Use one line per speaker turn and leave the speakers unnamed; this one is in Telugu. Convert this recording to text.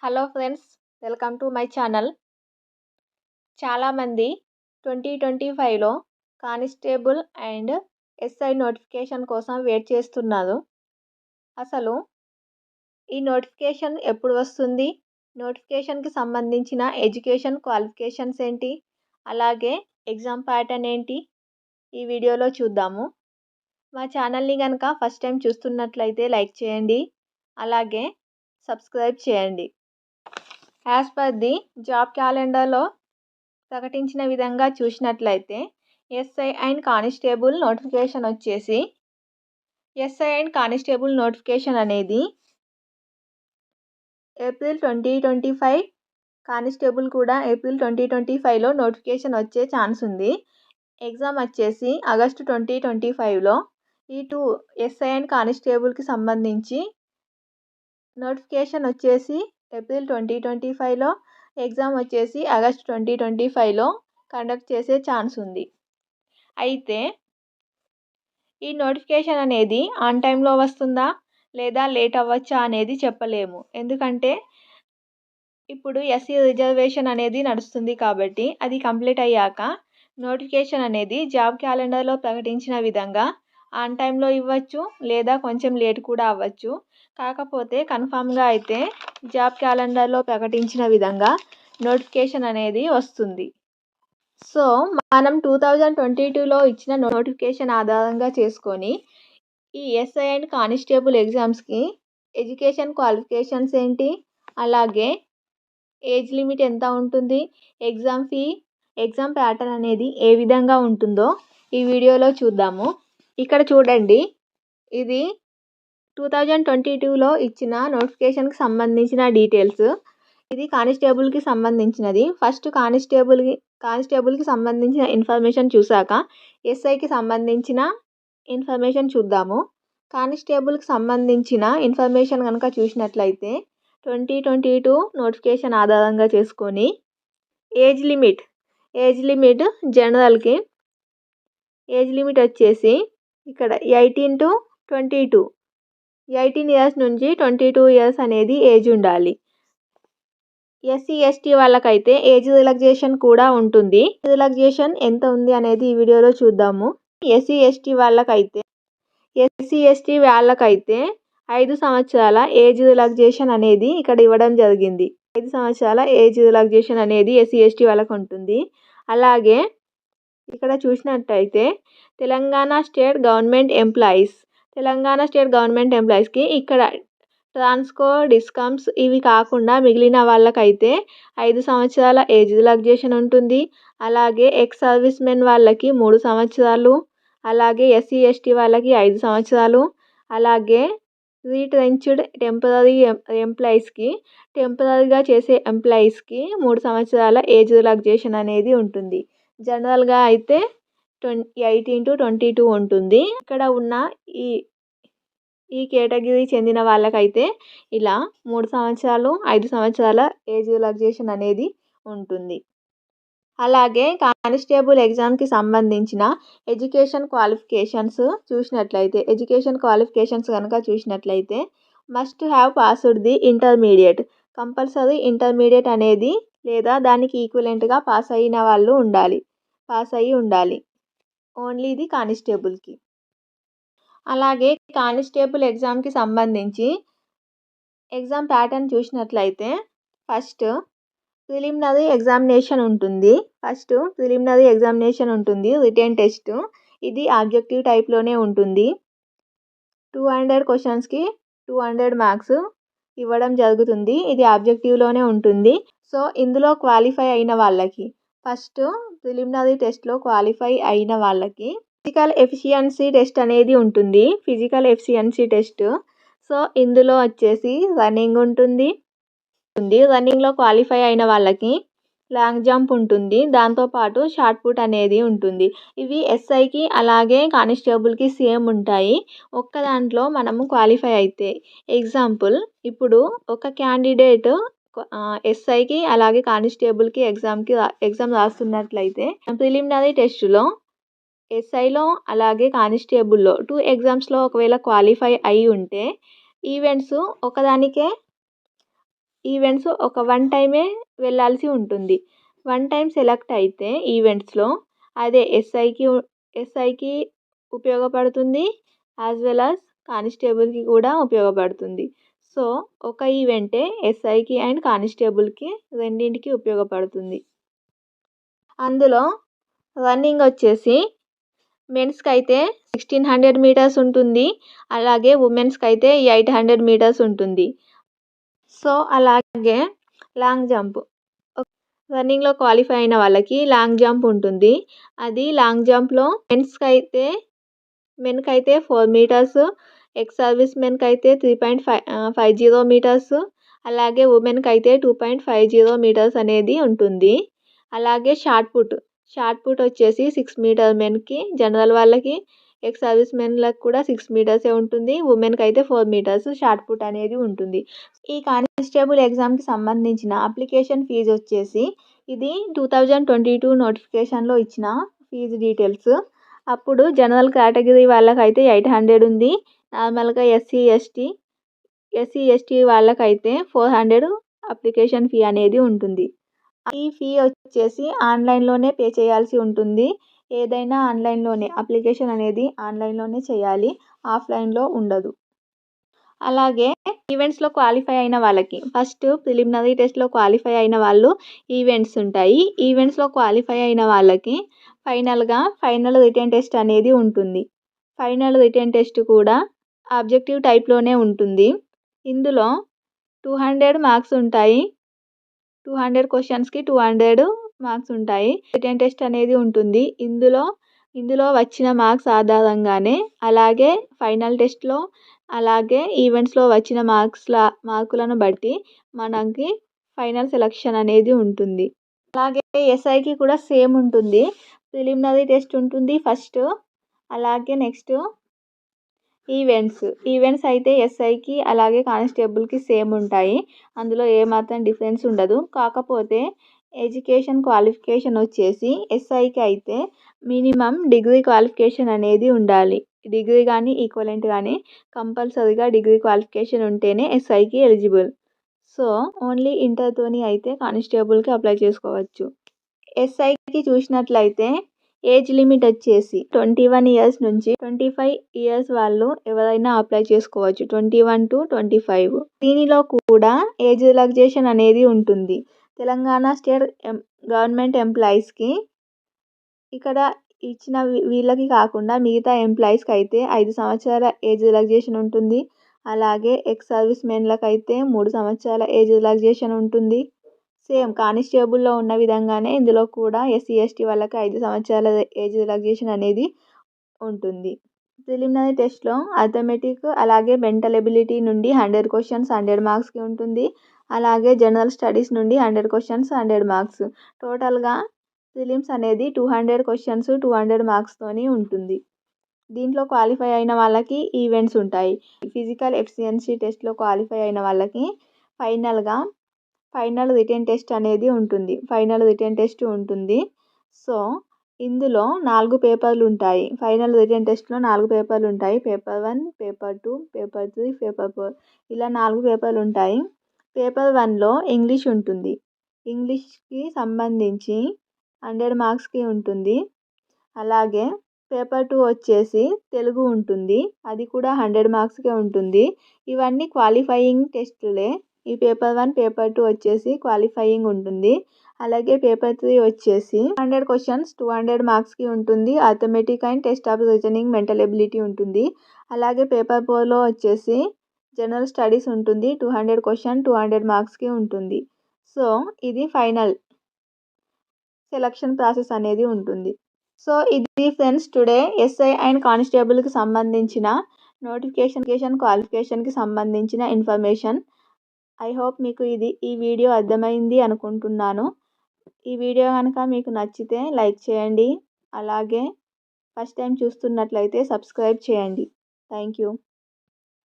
Hello friends, welcome to my channel. చాలామంది 2025లో కానిస్టేబుల్ అండ్ ఎస్ఐ నోటిఫికేషన్ కోసం వెయిట్ చేస్తున్నారు. అసలు ఈ నోటిఫికేషన్ ఎప్పుడు వస్తుంది, నోటిఫికేషన్కి సంబంధించిన ఎడ్యుకేషన్ క్వాలిఫికేషన్స్ ఏంటి, అలాగే ఎగ్జామ్ ప్యాటర్న్ ఏంటి, ఈ వీడియోలో చూద్దాము. మా ఛానల్ని కనుక ఫస్ట్ టైం చూస్తున్నట్లయితే లైక్ చేయండి, అలాగే సబ్స్క్రైబ్ చేయండి. యాజ్ పర్ ది జాబ్ క్యాలెండర్లో ప్రకటించిన విధంగా చూసినట్లయితే ఎస్ఐ అండ్ కానిస్టేబుల్ నోటిఫికేషన్ వచ్చేసి ఎస్ఐ అండ్ కానిస్టేబుల్ నోటిఫికేషన్ అనేది ఏప్రిల్ 2025, కానిస్టేబుల్ కూడా ఏప్రిల్ 2025లో నోటిఫికేషన్ వచ్చే ఛాన్స్ ఉంది. ఎగ్జామ్ వచ్చేసి ఆగస్టు 2025లో. ఈ టూ ఎస్ఐ అండ్ కానిస్టేబుల్కి సంబంధించి నోటిఫికేషన్ వచ్చేసి ఏప్రిల్ 2025లో, ఎగ్జామ్ వచ్చేసి ఆగస్ట్ 2025లో కండక్ట్ చేసే ఛాన్స్ ఉంది. అయితే ఈ నోటిఫికేషన్ అనేది ఆన్ టైంలో వస్తుందా లేదా లేట్ అవ్వచ్చా అనేది చెప్పలేము. ఎందుకంటే ఇప్పుడు ఎస్సీ రిజర్వేషన్ అనేది నడుస్తుంది కాబట్టి అది కంప్లీట్ అయ్యాక నోటిఫికేషన్ అనేది జాబ్ క్యాలెండర్లో ప్రకటించిన విధంగా ఆన్ టైంలో ఇవ్వచ్చు, లేదా కొంచెం లేట్ కూడా అవ్వచ్చు. కాకపోతే కన్ఫామ్గా అయితే జాబ్ క్యాలెండర్లో ప్రకటించిన విధంగా నోటిఫికేషన్ అనేది వస్తుంది. సో మనం 2022లో ఇచ్చిన నోటిఫికేషన్ ఆధారంగా చేసుకొని ఈ ఎస్ఐ అండ్ కానిస్టేబుల్ ఎగ్జామ్స్కి ఎడ్యుకేషన్ క్వాలిఫికేషన్స్ ఏంటి, అలాగే ఏజ్ లిమిట్ ఎంత ఉంటుంది, ఎగ్జామ్ ఫీ, ఎగ్జామ్ ప్యాటర్న్ అనేది ఏ విధంగా ఉంటుందో ఈ వీడియోలో చూద్దాము. ఇక్కడ చూడండి, ఇది 2022లో ఇచ్చిన నోటిఫికేషన్కి సంబంధించిన డీటెయిల్స్. ఇది కానిస్టేబుల్కి సంబంధించినది. ఫస్ట్ కానిస్టేబుల్కి సంబంధించిన ఇన్ఫర్మేషన్ చూసాక ఎస్ఐకి సంబంధించిన ఇన్ఫర్మేషన్ చూద్దాము. కానిస్టేబుల్కి సంబంధించిన ఇన్ఫర్మేషన్ కనుక చూసినట్లయితే 2022 నోటిఫికేషన్ ఆధారంగా చేసుకొని ఏజ్ లిమిట్ జనరల్కి ఏజ్ లిమిట్ వచ్చేసి ఇక్కడ 18 to 22, 18 ఇయర్స్ నుంచి 22 ఇయర్స్ అనేది ఏజ్ ఉండాలి. ఎస్సీ ఎస్టీ వాళ్ళకైతే ఏజ్ రిలాక్సేషన్ కూడా ఉంటుంది. రిలాక్సేషన్ ఎంత ఉంది అనేది ఈ వీడియోలో చూద్దాము. ఎస్సీ ఎస్టీ వాళ్ళకైతే 5 సంవత్సరాల ఏజ్ రిలాక్సేషన్ అనేది ఇక్కడ ఇవ్వడం జరిగింది. 5 సంవత్సరాల ఏజ్ రిలాక్సేషన్ అనేది ఎస్సీ ఎస్టీ వాళ్ళకు ఉంటుంది. అలాగే ఇక్కడ చూసినట్టయితే తెలంగాణ స్టేట్ గవర్నమెంట్ ఎంప్లాయీస్కి ఇక్కడ ట్రాన్స్కో, డిస్కమ్స్ ఇవి కాకుండా మిగిలిన వాళ్ళకైతే 5 సంవత్సరాల ఏజ్ రిలాక్సేషన్ ఉంటుంది. అలాగే ఎక్స్ సర్వీస్ మెన్ వాళ్ళకి 3 సంవత్సరాలు, అలాగే ఎస్సీ ఎస్టీ వాళ్ళకి 5 సంవత్సరాలు, అలాగే రీట్రెంచ్డ్ టెంపరీగా చేసే ఎంప్లాయీస్కి 3 సంవత్సరాల ఏజ్ రిలాక్సేషన్ అనేది ఉంటుంది. జనరల్గా అయితే 18 to 22 ఉంటుంది. ఇక్కడ ఉన్న ఈ కేటగిరీ చెందిన వాళ్ళకైతే ఇలా 3 సంవత్సరాలు, 5 సంవత్సరాల ఏజ్ రిలాక్సేషన్ అనేది ఉంటుంది. అలాగే కానిస్టేబుల్ ఎగ్జామ్కి సంబంధించిన ఎడ్యుకేషన్ క్వాలిఫికేషన్స్ కనుక చూసినట్లయితే must have passed the intermediate, compulsory intermediate అనేది లేదా దానికి ఈక్వలెంట్గా పాస్ అయ్యి ఉండాలి ఓన్లీ ఇది కానిస్టేబుల్కి. అలాగే కానిస్టేబుల్ ఎగ్జామ్కి సంబంధించి ఎగ్జామ్ ప్యాటర్న్ చూసినట్లయితే ఫస్ట్ ప్రిలిమినరీ ఎగ్జామినేషన్ ఉంటుంది. రిటన్ టెస్ట్, ఇది ఆబ్జెక్టివ్ టైప్లోనే ఉంటుంది. 200 క్వశ్చన్స్కి 200 మార్క్స్ ఇవ్వడం జరుగుతుంది. ఇది ఆబ్జెక్టివ్లోనే ఉంటుంది. సో ఇందులో క్వాలిఫై అయిన వాళ్ళకి ఫస్ట్ ప్రిలిమినరీ టెస్ట్లో క్వాలిఫై అయిన వాళ్ళకి ఫిజికల్ ఎఫిషియన్సీ టెస్ట్ అనేది ఉంటుంది. సో ఇందులో వచ్చేసి రన్నింగ్ ఉంటుంది. రన్నింగ్లో క్వాలిఫై అయిన వాళ్ళకి లాంగ్ జంప్ ఉంటుంది. దాంతోపాటు షార్ట్ పుట్ అనేది ఉంటుంది. ఇవి ఎస్ఐకి అలాగే కానిస్టేబుల్కి సేమ్ ఉంటాయి. ఒక్క దాంట్లో మనము క్వాలిఫై అయితే, ఎగ్జాంపుల్ ఇప్పుడు ఒక క్యాండిడేట్ ఎస్ఐకి అలాగే కానిస్టేబుల్కి ఎగ్జామ్ రాస్తున్నట్లయితే ప్రిలిమినరీ టెస్టులో ఎస్ఐలో అలాగే కానిస్టేబుల్లో 2 ఎగ్జామ్స్లో ఒకవేళ క్వాలిఫై అయి ఉంటే ఈవెంట్స్ ఒకదానికే ఈవెంట్స్ ఒక వన్ టైమే వెళ్ళాల్సి ఉంటుంది. వన్ టైం సెలెక్ట్ అయితే ఈవెంట్స్లో అదే ఎస్ఐకి ఉపయోగపడుతుంది, యాజ్ వెల్ యాజ్ కానిస్టేబుల్కి కూడా ఉపయోగపడుతుంది. సో ఒక ఈవెంటే ఎస్ఐకి అండ్ కానిస్టేబుల్కి రెండింటికి ఉపయోగపడుతుంది. అందులో రన్నింగ్ వచ్చేసి మెన్స్కి అయితే 1600 మీటర్స్ ఉంటుంది, అలాగే ఉమెన్స్కి అయితే 800 మీటర్స్ ఉంటుంది. సో అలాగే లాంగ్ జంప్, రన్నింగ్లో క్వాలిఫై అయిన వాళ్ళకి లాంగ్ జంప్ ఉంటుంది. అది లాంగ్ జంప్లో మెన్కి అయితే 4 మీటర్స్, ఎక్స్ సర్వీస్ మెన్కి అయితే 3.50 మీటర్స్, అలాగే ఉమెన్కి అయితే 2.50 మీటర్స్ అనేది ఉంటుంది. అలాగే షార్ట్ పుట్ వచ్చేసి 6 మీటర్ మెన్కి, జనరల్ వాళ్ళకి, ఎక్స్ సర్వీస్ మెన్లకు కూడా 6 మీటర్సే ఉంటుంది. ఉమెన్కి అయితే 4 మీటర్స్ షార్ట్ పుట్ అనేది ఉంటుంది. ఈ కానిస్టేబుల్ ఎగ్జామ్కి సంబంధించిన అప్లికేషన్ ఫీజు వచ్చేసి ఇది 2022 నోటిఫికేషన్లో ఇచ్చిన ఫీజు డీటెయిల్స్. అప్పుడు జనరల్ కేటగిరీ వాళ్ళకైతే 800 ఉంది, నార్మల్గా ఎస్సీ ఎస్టీ వాళ్ళకైతే 400 అప్లికేషన్ ఫీ అనేది ఉంటుంది. ఈ ఫీ వచ్చేసి ఆన్లైన్లోనే పే చేయాల్సి ఉంటుంది. ఏదైనా ఆన్లైన్లోనే అప్లికేషన్ అనేది ఆన్లైన్లోనే చేయాలి, ఆఫ్లైన్లో ఉండదు. అలాగే ఈవెంట్స్లో క్వాలిఫై అయిన వాళ్ళకి ఫస్ట్ ప్రిలిమినరీ టెస్ట్లో క్వాలిఫై అయిన వాళ్ళు ఈవెంట్స్ ఉంటాయి. ఈవెంట్స్లో క్వాలిఫై అయిన వాళ్ళకి ఫైనల్ రిటన్ టెస్ట్ అనేది ఉంటుంది. ఫైనల్ రిటన్ టెస్ట్ కూడా ఆబ్జెక్టివ్ టైప్లోనే ఉంటుంది. ఇందులో 200 మార్క్స్ ఉంటాయి. 200 క్వశ్చన్స్కి 200 మార్క్స్ ఉంటాయి. రిటన్ టెస్ట్ అనేది ఉంటుంది. ఇందులో వచ్చిన మార్క్స్ ఆధారంగానే అలాగే ఫైనల్ టెస్ట్లో అలాగే ఈవెంట్స్లో వచ్చిన మార్కులను బట్టి మనకి ఫైనల్ సెలక్షన్ అనేది ఉంటుంది. అలాగే ఎస్ఐకి కూడా సేమ్ ఉంటుంది. ప్రిలిమినరీ టెస్ట్ ఉంటుంది ఫస్ట్, అలాగే నెక్స్ట్ ఈవెంట్స్ అయితే ఎస్ఐకి అలాగే కానిస్టేబుల్కి సేమ్ ఉంటాయి. అందులో ఏమాత్రం డిఫరెన్స్ ఉండదు. కాకపోతే ఎడ్యుకేషన్ క్వాలిఫికేషన్ వచ్చేసి ఎస్ఐకి అయితే మినిమం డిగ్రీ క్వాలిఫికేషన్ అనేది ఉండాలి. డిగ్రీ కానీ ఈక్వలెంట్ కానీ కంపల్సరీగా డిగ్రీ క్వాలిఫికేషన్ ఉంటేనే ఎస్ఐకి ఎలిజిబుల్. సో ఓన్లీ ఇంటర్తోని అయితే కానిస్టేబుల్కి అప్లై చేసుకోవచ్చు. ఎస్ఐకి చూసినట్లయితే ఏజ్ లిమిట్ వచ్చేసి 21 ఇయర్స్ నుంచి 25 ఇయర్స్ వాళ్ళు ఎవరైనా అప్లై చేసుకోవచ్చు, 21 to 25. దీనిలో కూడా ఏజ్ రిలాక్సేషన్ అనేది ఉంటుంది. తెలంగాణ స్టేట్ గవర్నమెంట్ ఎంప్లాయీస్కి ఇక్కడ ఇచ్చిన వీళ్ళకి కాకుండా మిగతా ఎంప్లాయీస్కి అయితే 5 సంవత్సరాల ఏజ్ రిలాక్సేషన్ ఉంటుంది. అలాగే ఎక్స్ సర్వీస్ మెన్లకు అయితే 3 సంవత్సరాల ఏజ్ రిలాక్సేషన్ ఉంటుంది. సేమ్ కానిస్టేబుల్లో ఉన్న విధంగానే ఇందులో కూడా ఎస్సీ ఎస్టీ వాళ్ళకి 5 సంవత్సరాల ఏజ్ రిలాక్సేషన్ అనేది ఉంటుంది. ప్రిలిమినరీ టెస్ట్లో అథమెటిక్ అలాగే మెంటల్ ఎబిలిటీ నుండి 100 క్వశ్చన్స్ 100 మార్క్స్కి ఉంటుంది. అలాగే జనరల్ స్టడీస్ నుండి 100 క్వశ్చన్స్ 100 మార్క్స్. టోటల్గా ప్రిలిమ్స్ అనేది 200 క్వశ్చన్స్ 200 మార్క్స్తోని ఉంటుంది. దీంట్లో క్వాలిఫై అయిన వాళ్ళకి ఈవెంట్స్ ఉంటాయి. ఫిజికల్ ఎఫిషియన్సీ టెస్ట్లో క్వాలిఫై అయిన వాళ్ళకి ఫైనల్ రిటన్ టెస్ట్ అనేది ఉంటుంది. ఫైనల్ రిటన్ టెస్ట్ ఉంటుంది. సో ఇందులో 4 పేపర్లు ఉంటాయి. ఫైనల్ రిటన్ టెస్ట్లో 4 పేపర్లు ఉంటాయి. పేపర్ 1, పేపర్ 2, పేపర్ 3, పేపర్ 4 ఇలా 4 పేపర్లు ఉంటాయి. పేపర్ 1లో ఇంగ్లీష్ ఉంటుంది. ఇంగ్లీష్కి సంబంధించి 100 మార్క్స్కి ఉంటుంది. అలాగే పేపర్ 2 వచ్చేసి తెలుగు ఉంటుంది, అది కూడా 100 మార్క్స్కే ఉంటుంది. ఇవన్నీ క్వాలిఫైయింగ్ టెస్టులే. ఈ పేపర్ 1 పేపర్ 2 వచ్చేసి క్వాలిఫైయింగ్ ఉంటుంది. అలాగే పేపర్ 3 వచ్చేసి 100 క్వశ్చన్స్ 200 మార్క్స్కి ఉంటుంది. Arithmetic and test of reasoning mental ability ఉంటుంది. అలాగే పేపర్ 4లో వచ్చేసి జనరల్ స్టడీస్ ఉంటుంది. 200 క్వశ్చన్ 200 మార్క్స్కి ఉంటుంది. సో ఇది ఫైనల్ సెలక్షన్ ప్రాసెస్ అనేది ఉంటుంది. సో ఇది ఫ్రెండ్స్ టుడే ఎస్ఐ అండ్ కానిస్టేబుల్కి సంబంధించిన నోటిఫికేషన్ క్వాలిఫికేషన్కి సంబంధించిన ఇన్ఫర్మేషన్. ఐ హోప్ మీకు ఈ వీడియో అర్థమైంది అనుకుంటున్నాను. ఈ వీడియో కనుక మీకు నచ్చితే లైక్ చేయండి. అలాగే ఫస్ట్ టైం చూస్తున్నట్లయితే సబ్స్క్రైబ్ చేయండి. Thank you.